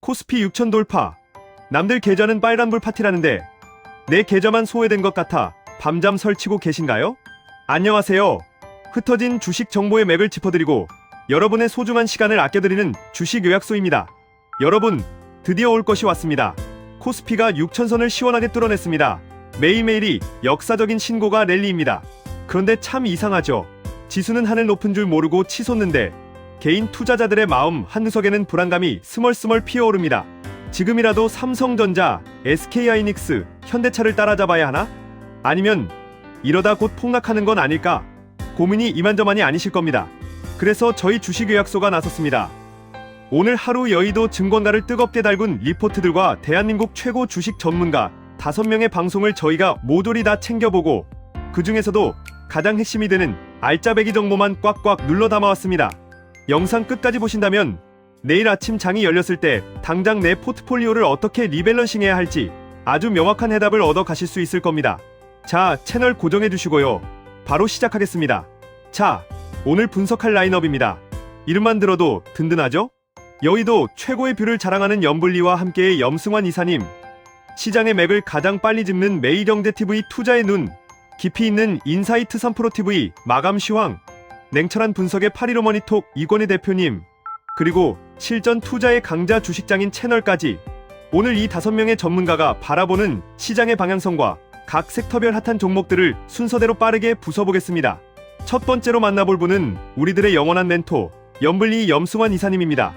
코스피 6천 돌파. 남들 계좌는 빨간불 파티라는데 내 계좌만 소외된 것 같아 밤잠 설치고 계신가요? 안녕하세요. 흩어진 주식 정보의 맥을 짚어드리고 여러분의 소중한 시간을 아껴드리는 주식 요약소입니다. 여러분, 드디어 올 것이 왔습니다. 코스피가 6천선을 시원하게 뚫어냈습니다. 매일매일이 역사적인 신고가 랠리입니다. 그런데 참 이상하죠. 지수는 하늘 높은 줄 모르고 치솟는데 개인 투자자들의 마음 한구석에는 불안감이 스멀스멀 피어오릅니다. 지금이라도 삼성전자, SK하이닉스, 현대차를 따라잡아야 하나? 아니면 이러다 곧 폭락하는 건 아닐까? 고민이 이만저만이 아니실 겁니다. 그래서 저희 주식요약소가 나섰습니다. 오늘 하루 여의도 증권가를 뜨겁게 달군 리포트들과 대한민국 최고 주식 전문가 5명의 방송을 저희가 모조리 다 챙겨보고 그 중에서도 가장 핵심이 되는 알짜배기 정보만 꽉꽉 눌러 담아왔습니다. 영상 끝까지 보신다면 내일 아침 장이 열렸을 때 당장 내 포트폴리오를 어떻게 리밸런싱해야 할지 아주 명확한 해답을 얻어 가실 수 있을 겁니다. 자, 채널 고정해 주시고요. 바로 시작하겠습니다. 자, 오늘 분석할 라인업입니다. 이름만 들어도 든든하죠? 여의도 최고의 뷰를 자랑하는 염블리와 함께의 염승환 이사님, 시장의 맥을 가장 빨리 짚는 매일경제TV 투자의 눈, 깊이 있는 인사이트 3프로TV 마감 시황, 냉철한 분석의 815 머니톡 이권희 대표님, 그리고 실전 투자의 강자 주식장인 채널까지 오늘 이 5명의 전문가가 바라보는 시장의 방향성과 각 섹터별 핫한 종목들을 순서대로 빠르게 부숴보겠습니다. 첫 번째로 만나볼 분은 우리들의 영원한 멘토 염블리 염승환 이사님입니다.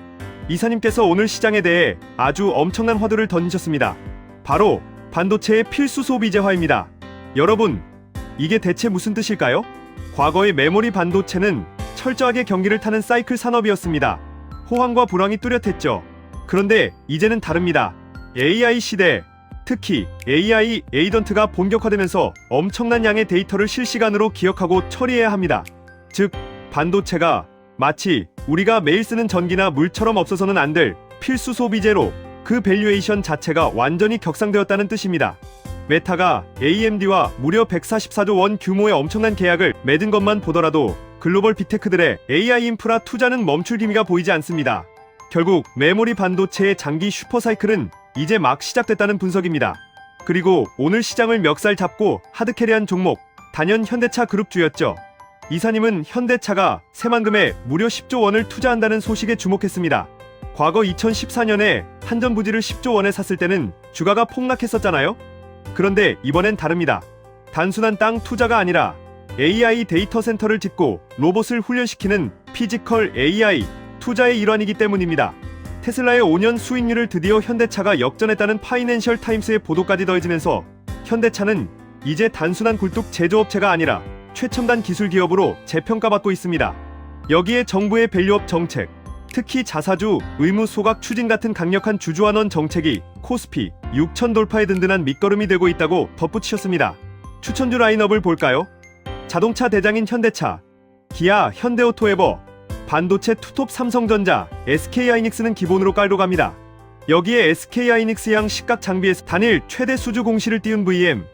이사님께서 오늘 시장에 대해 아주 엄청난 화두를 던지셨습니다. 바로 반도체의 필수 소비재화입니다. 여러분, 이게 대체 무슨 뜻일까요? 과거의 메모리 반도체는 철저하게 경기를 타는 사이클 산업이었습니다. 호황과 불황이 뚜렷했죠. 그런데 이제는 다릅니다. AI 시대, 특히 AI 에이전트가 본격화되면서 엄청난 양의 데이터를 실시간으로 기억하고 처리해야 합니다. 즉, 반도체가 마치 우리가 매일 쓰는 전기나 물처럼 없어서는 안 될 필수 소비재로 그 밸류에이션 자체가 완전히 격상되었다는 뜻입니다. 메타가 AMD와 무려 144조 원 규모의 엄청난 계약을 맺은 것만 보더라도 글로벌 빅테크들의 AI 인프라 투자는 멈출 기미가 보이지 않습니다. 결국 메모리 반도체의 장기 슈퍼사이클은 이제 막 시작됐다는 분석입니다. 그리고 오늘 시장을 멱살 잡고 하드캐리한 종목, 단연 현대차 그룹주였죠. 이사님은 현대차가 새만금에 무려 10조 원을 투자한다는 소식에 주목했습니다. 과거 2014년에 한전 부지를 10조 원에 샀을 때는 주가가 폭락했었잖아요. 그런데 이번엔 다릅니다. 단순한 땅 투자가 아니라 AI 데이터 센터를 짓고 로봇을 훈련시키는 피지컬 AI 투자의 일환이기 때문입니다. 테슬라의 5년 수익률을 드디어 현대차가 역전했다는 파이낸셜 타임스의 보도까지 더해지면서 현대차는 이제 단순한 굴뚝 제조업체가 아니라 최첨단 기술 기업으로 재평가받고 있습니다. 여기에 정부의 밸류업 정책, 특히 자사주 의무 소각 추진 같은 강력한 주주환원 정책이 코스피 6천 돌파의 든든한 밑거름이 되고 있다고 덧붙이셨습니다. 추천주 라인업을 볼까요? 자동차 대장인 현대차, 기아, 현대오토에버, 반도체 투톱 삼성전자, SK하이닉스는 기본으로 깔고 갑니다. 여기에 SK하이닉스양 식각 장비에서 단일 최대 수주 공시를 띄운 VM,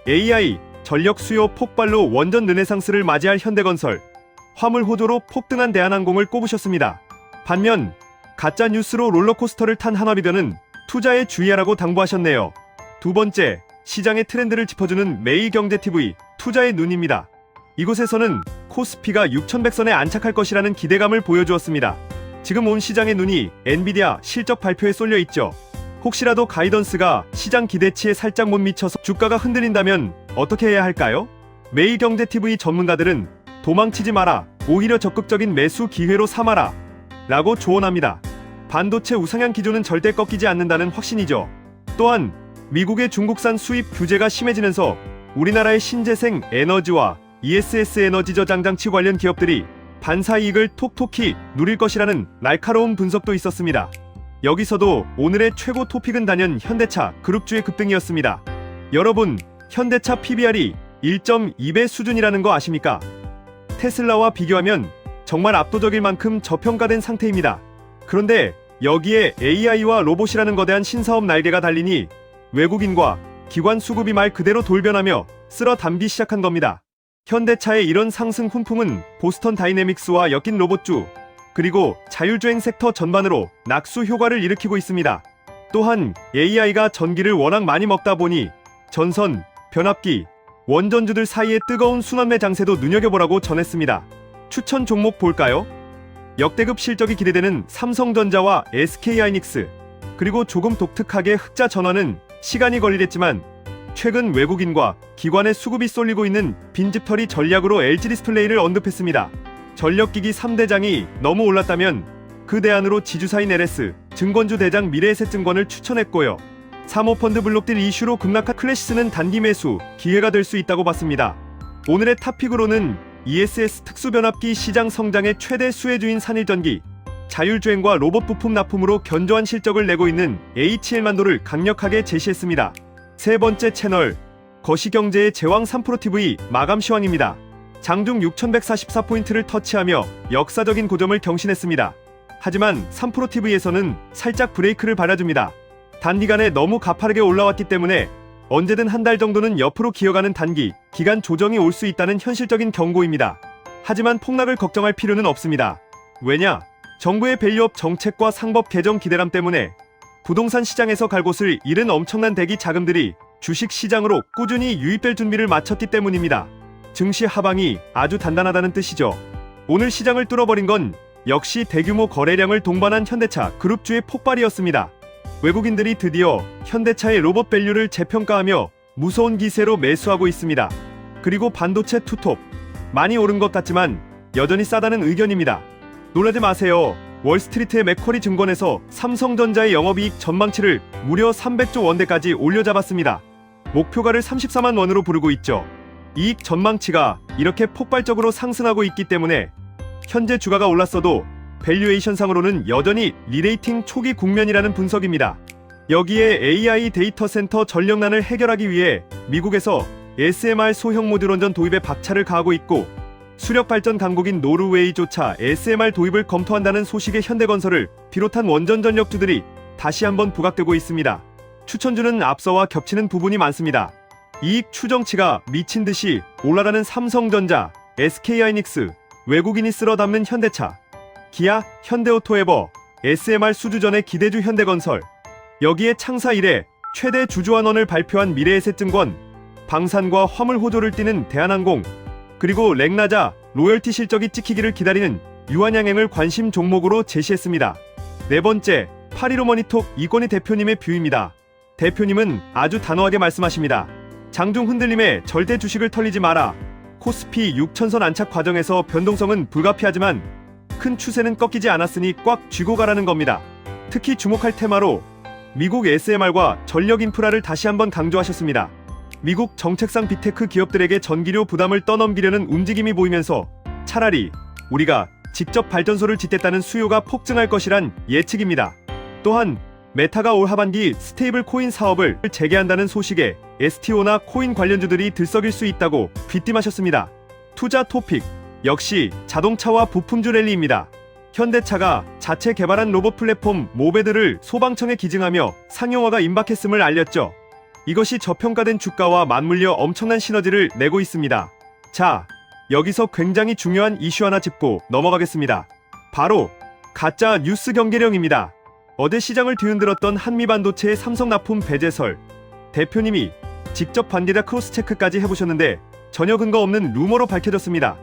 AI, 전력 수요 폭발로 원전 르네상스를 맞이할 현대건설, 화물 호조로 폭등한 대한항공을 꼽으셨습니다. 반면 가짜 뉴스로 롤러코스터를 탄 한화비전은 투자에 주의하라고 당부하셨네요. 두 번째, 시장의 트렌드를 짚어주는 매일경제TV 투자의 눈입니다. 이곳에서는 코스피가 6100선에 안착할 것이라는 기대감을 보여주었습니다. 지금 온 시장의 눈이 엔비디아 실적 발표에 쏠려 있죠. 혹시라도 가이던스가 시장 기대치에 살짝 못 미쳐서 주가가 흔들린다면 어떻게 해야 할까요? 매일경제TV 전문가들은 도망치지 마라, 오히려 적극적인 매수 기회로 삼아라 라고 조언합니다. 반도체 우상향 기조는 절대 꺾이지 않는다는 확신이죠. 또한 미국의 중국산 수입 규제가 심해지면서 우리나라의 신재생 에너지와 ESS 에너지 저장 장치 관련 기업들이 반사이익을 톡톡히 누릴 것이라는 날카로운 분석도 있었습니다. 여기서도 오늘의 최고 토픽은 단연 현대차 그룹주의 급등이었습니다. 여러분, 현대차 PBR이 1.2배 수준이라는 거 아십니까? 테슬라와 비교하면 정말 압도적일 만큼 저평가된 상태입니다. 그런데 여기에 AI와 로봇이라는 거대한 신사업 날개가 달리니 외국인과 기관 수급이 말 그대로 돌변하며 쓸어 담기 시작한 겁니다. 현대차의 이런 상승 훈풍은 보스턴 다이내믹스와 엮인 로봇주, 그리고 자율주행 섹터 전반으로 낙수 효과를 일으키고 있습니다. 또한 AI가 전기를 워낙 많이 먹다 보니 전선, 변압기, 원전주들 사이의 뜨거운 순환매 장세도 눈여겨보라고 전했습니다. 추천 종목 볼까요? 역대급 실적이 기대되는 삼성전자와 SK하이닉스, 그리고 조금 독특하게 흑자 전환은 시간이 걸리겠지만 최근 외국인과 기관의 수급이 쏠리고 있는 빈집털이 전략으로 LG디스플레이를 언급했습니다. 전력기기 3대장이 너무 올랐다면 그 대안으로 지주사인 LS, 증권주 대장 미래에셋증권을 추천했고요. 사모펀드 블록딜 이슈로 급락한 클래시스는 단기 매수 기회가 될 수 있다고 봤습니다. 오늘의 탑픽으로는 ESS 특수변압기 시장 성장의 최대 수혜주인 산일전기, 자율주행과 로봇 부품 납품으로 견조한 실적을 내고 있는 HL만도를 강력하게 제시했습니다. 세 번째 채널, 거시경제의 제왕 3프로TV 마감 시황입니다. 장중 6144포인트를 터치하며 역사적인 고점을 경신했습니다. 하지만 3프로TV에서는 살짝 브레이크를 밟아줍니다. 단기간에 너무 가파르게 올라왔기 때문에 언제든 한 달 정도는 옆으로 기어가는 단기, 기간 조정이 올 수 있다는 현실적인 경고입니다. 하지만 폭락을 걱정할 필요는 없습니다. 왜냐? 정부의 밸류업 정책과 상법 개정 기대감 때문에 부동산 시장에서 갈 곳을 잃은 엄청난 대기 자금들이 주식 시장으로 꾸준히 유입될 준비를 마쳤기 때문입니다. 증시 하방이 아주 단단하다는 뜻이죠. 오늘 시장을 뚫어버린 건 역시 대규모 거래량을 동반한 현대차 그룹주의 폭발이었습니다. 외국인들이 드디어 현대차의 로봇 밸류를 재평가하며 무서운 기세로 매수하고 있습니다. 그리고 반도체 투톱, 많이 오른 것 같지만 여전히 싸다는 의견입니다. 놀라지 마세요. 월스트리트의 맥쿼리 증권에서 삼성전자의 영업이익 전망치를 무려 300조 원대까지 올려잡았습니다. 목표가를 34만 원으로 부르고 있죠. 이익 전망치가 이렇게 폭발적으로 상승하고 있기 때문에 현재 주가가 올랐어도 밸류에이션상으로는 여전히 리레이팅 초기 국면이라는 분석입니다. 여기에 AI 데이터 센터 전력난을 해결하기 위해 미국에서 SMR 소형 모듈 원전 도입에 박차를 가하고 있고 수력 발전 강국인 노르웨이조차 SMR 도입을 검토한다는 소식에 현대건설을 비롯한 원전 전력주들이 다시 한번 부각되고 있습니다. 추천주는 앞서와 겹치는 부분이 많습니다. 이익 추정치가 미친 듯이 올라가는 삼성전자, SK하이닉스, 외국인이 쓸어 담는 현대차, 기아, 현대오토에버, SMR 수주전의 기대주 현대건설, 여기에 창사 이래 최대 주주환원을 발표한 미래에셋증권, 방산과 화물 호조를 띠는 대한항공, 그리고 렉나자, 로열티 실적이 찍히기를 기다리는 유한양행을 관심 종목으로 제시했습니다. 네 번째, 8.15 머니톡 이건희 대표님의 뷰입니다. 대표님은 아주 단호하게 말씀하십니다. 장중 흔들림에 절대 주식을 털리지 마라. 코스피 6천선 안착 과정에서 변동성은 불가피하지만 큰 추세는 꺾이지 않았으니 꽉 쥐고 가라는 겁니다. 특히 주목할 테마로 미국 SMR과 전력 인프라를 다시 한번 강조하셨습니다. 미국 정책상 빅테크 기업들에게 전기료 부담을 떠넘기려는 움직임이 보이면서 차라리 우리가 직접 발전소를 짓겠다는 수요가 폭증할 것이란 예측입니다. 또한 메타가 올 하반기 스테이블 코인 사업을 재개한다는 소식에 STO나 코인 관련주들이 들썩일 수 있다고 귀띔하셨습니다. 투자 토픽, 역시 자동차와 부품주 랠리입니다. 현대차가 자체 개발한 로봇 플랫폼 모베드를 소방청에 기증하며 상용화가 임박했음을 알렸죠. 이것이 저평가된 주가와 맞물려 엄청난 시너지를 내고 있습니다. 자, 여기서 굉장히 중요한 이슈 하나 짚고 넘어가겠습니다. 바로 가짜 뉴스 경계령입니다. 어제 시장을 뒤흔들었던 한미반도체의 삼성납품 배제설, 대표님이 직접 관계자 크로스체크까지 해보셨는데 전혀 근거 없는 루머로 밝혀졌습니다.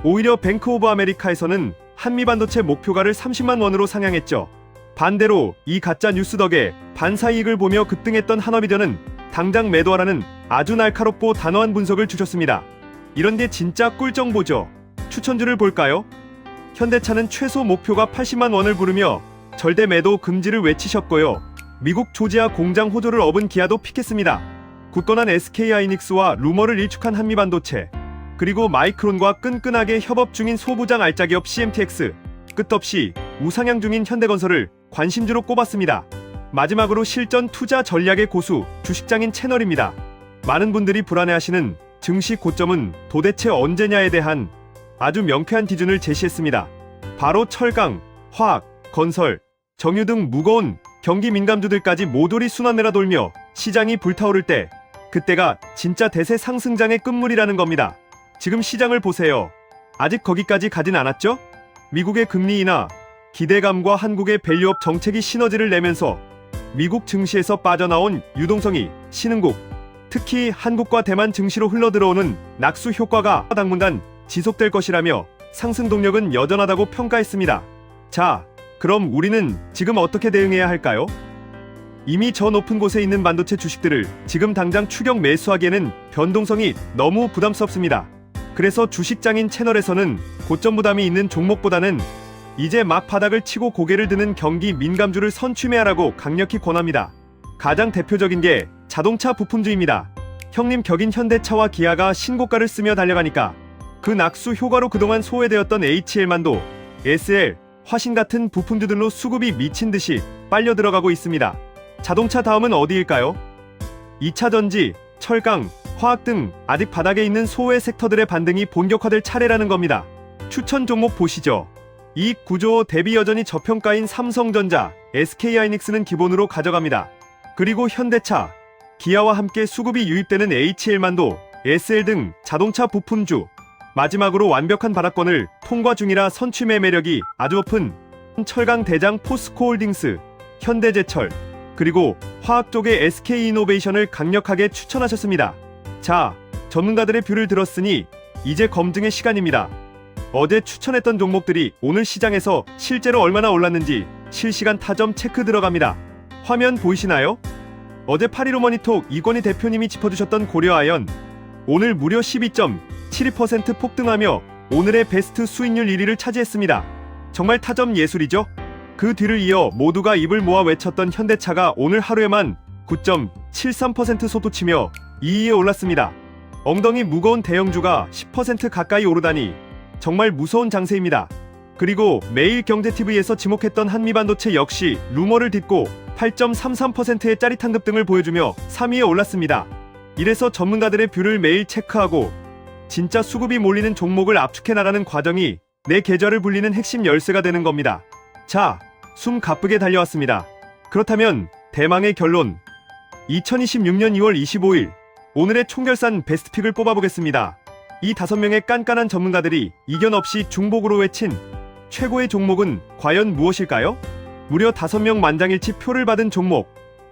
오히려 뱅크 오브 아메리카에서는 한미반도체 목표가를 30만 원으로 상향했죠. 반대로 이 가짜 뉴스 덕에 반사이익을 보며 급등했던 한화비전은 당장 매도하라는 아주 날카롭고 단호한 분석을 주셨습니다. 이런 게 진짜 꿀정보죠. 추천주를 볼까요? 현대차는 최소 목표가 80만 원을 부르며 절대 매도 금지를 외치셨고요. 미국 조지아 공장 호조를 업은 기아도 픽했습니다. 굳건한 SK하이닉스와 루머를 일축한 한미반도체, 그리고 마이크론과 끈끈하게 협업 중인 소부장 알짜기업 CMTX, 끝없이 우상향 중인 현대건설을 관심주로 꼽았습니다. 마지막으로 실전 투자 전략의 고수, 주식장인 채널입니다. 많은 분들이 불안해하시는 증시 고점은 도대체 언제냐에 대한 아주 명쾌한 기준을 제시했습니다. 바로 철강, 화학, 건설, 정유 등 무거운 경기 민감주들까지 모조리 순환매라 돌며 시장이 불타오를 때, 그때가 진짜 대세 상승장의 끝물이라는 겁니다. 지금 시장을 보세요. 아직 거기까지 가진 않았죠? 미국의 금리 인하, 기대감과 한국의 밸류업 정책이 시너지를 내면서 미국 증시에서 빠져나온 유동성이 신흥국, 특히 한국과 대만 증시로 흘러들어오는 낙수 효과가 당분간 지속될 것이라며 상승 동력은 여전하다고 평가했습니다. 자, 그럼 우리는 지금 어떻게 대응해야 할까요? 이미 저 높은 곳에 있는 반도체 주식들을 지금 당장 추격 매수하기에는 변동성이 너무 부담스럽습니다. 그래서 주식장인 채널에서는 고점 부담이 있는 종목보다는 이제 막 바닥을 치고 고개를 드는 경기 민감주를 선취매하라고 강력히 권합니다. 가장 대표적인 게 자동차 부품주입니다. 형님 격인 현대차와 기아가 신고가를 쓰며 달려가니까 그 낙수 효과로 그동안 소외되었던 HL만도 SL, 화신 같은 부품주들로 수급이 미친 듯이 빨려 들어가고 있습니다. 자동차 다음은 어디일까요? 2차전지, 철강, 화학 등 아직 바닥에 있는 소외 섹터들의 반등이 본격화될 차례라는 겁니다. 추천 종목 보시죠. 이익 구조 대비 여전히 저평가인 삼성전자, SK하이닉스는 기본으로 가져갑니다. 그리고 현대차, 기아와 함께 수급이 유입되는 HL만도, SL 등 자동차 부품주, 마지막으로 완벽한 발악권을 통과 중이라 선취매 매력이 아주 높은 철강 대장 포스코홀딩스, 현대제철, 그리고 화학 쪽의 SK이노베이션을 강력하게 추천하셨습니다. 자, 전문가들의 뷰를 들었으니 이제 검증의 시간입니다. 어제 추천했던 종목들이 오늘 시장에서 실제로 얼마나 올랐는지 실시간 타점 체크 들어갑니다. 화면 보이시나요? 어제 8.15 머니톡 이건희 대표님이 짚어주셨던 고려아연, 오늘 무려 12.72% 폭등하며 오늘의 베스트 수익률 1위를 차지했습니다. 정말 타점 예술이죠? 그 뒤를 이어 모두가 입을 모아 외쳤던 현대차가 오늘 하루에만 9.73% 솟구치며 2위에 올랐습니다. 엉덩이 무거운 대형주가 10% 가까이 오르다니 정말 무서운 장세입니다. 그리고 매일경제TV에서 지목했던 한미반도체 역시 루머를 딛고 8.33%의 짜릿한 급등을 보여주며 3위에 올랐습니다. 이래서 전문가들의 뷰를 매일 체크하고 진짜 수급이 몰리는 종목을 압축해 나가는 과정이 내 계좌를 불리는 핵심 열쇠가 되는 겁니다. 자, 숨 가쁘게 달려왔습니다. 그렇다면 대망의 결론, 2026년 2월 25일 오늘의 총결산 베스트픽을 뽑아보겠습니다. 이 5명의 깐깐한 전문가들이 이견 없이 중복으로 외친 최고의 종목은 과연 무엇일까요? 무려 5명 만장일치 표를 받은 종목,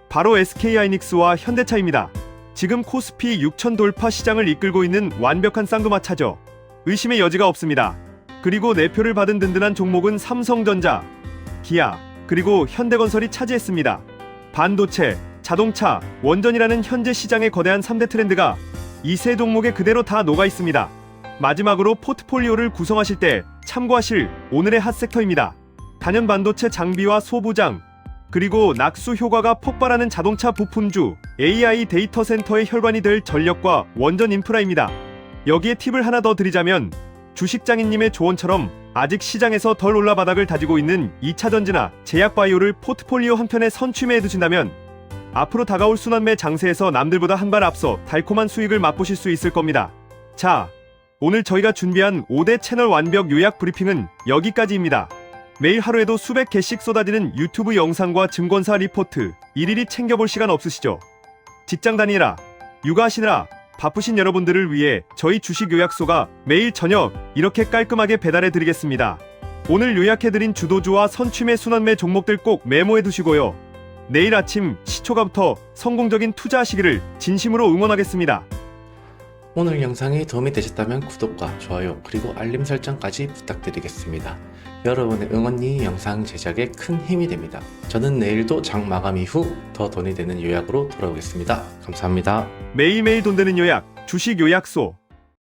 바로 SK하이닉스와 현대차입니다. 지금 코스피 6천 돌파 시장을 이끌고 있는 완벽한 쌍두마차죠. 의심의 여지가 없습니다. 그리고 4표를 받은 든든한 종목은 삼성전자, 기아, 그리고 현대건설이 차지했습니다. 반도체, 자동차, 원전이라는 현재 시장의 거대한 3대 트렌드가 이 세 종목에 그대로 다 녹아 있습니다. 마지막으로 포트폴리오를 구성하실 때 참고하실 오늘의 핫섹터입니다. 단연 반도체 장비와 소부장, 그리고 낙수 효과가 폭발하는 자동차 부품주, AI 데이터 센터의 혈관이 될 전력과 원전 인프라입니다. 여기에 팁을 하나 더 드리자면 주식장인님의 조언처럼 아직 시장에서 덜 올라 바닥을 다지고 있는 2차전지나 제약바이오를 포트폴리오 한편에 선취매해 두신다면 앞으로 다가올 순환매 장세에서 남들보다 한 발 앞서 달콤한 수익을 맛보실 수 있을 겁니다. 자, 오늘 저희가 준비한 5대 채널 완벽 요약 브리핑은 여기까지입니다. 매일 하루에도 수백 개씩 쏟아지는 유튜브 영상과 증권사 리포트 일일이 챙겨볼 시간 없으시죠? 직장 다니라, 육아하시느라 바쁘신 여러분들을 위해 저희 주식 요약소가 매일 저녁 이렇게 깔끔하게 배달해 드리겠습니다. 오늘 요약해드린 주도주와 선취매 순환매 종목들 꼭 메모해 두시고요. 내일 아침 시초가부터 성공적인 투자하시기를 진심으로 응원하겠습니다. 오늘 영상이 도움이 되셨다면 구독과 좋아요 그리고 알림 설정까지 부탁드리겠습니다. 여러분의 응원이 영상 제작에 큰 힘이 됩니다. 저는 내일도 장 마감 이후 더 돈이 되는 요약으로 돌아오겠습니다. 감사합니다. 매일매일 돈 되는 요약, 주식 요약소.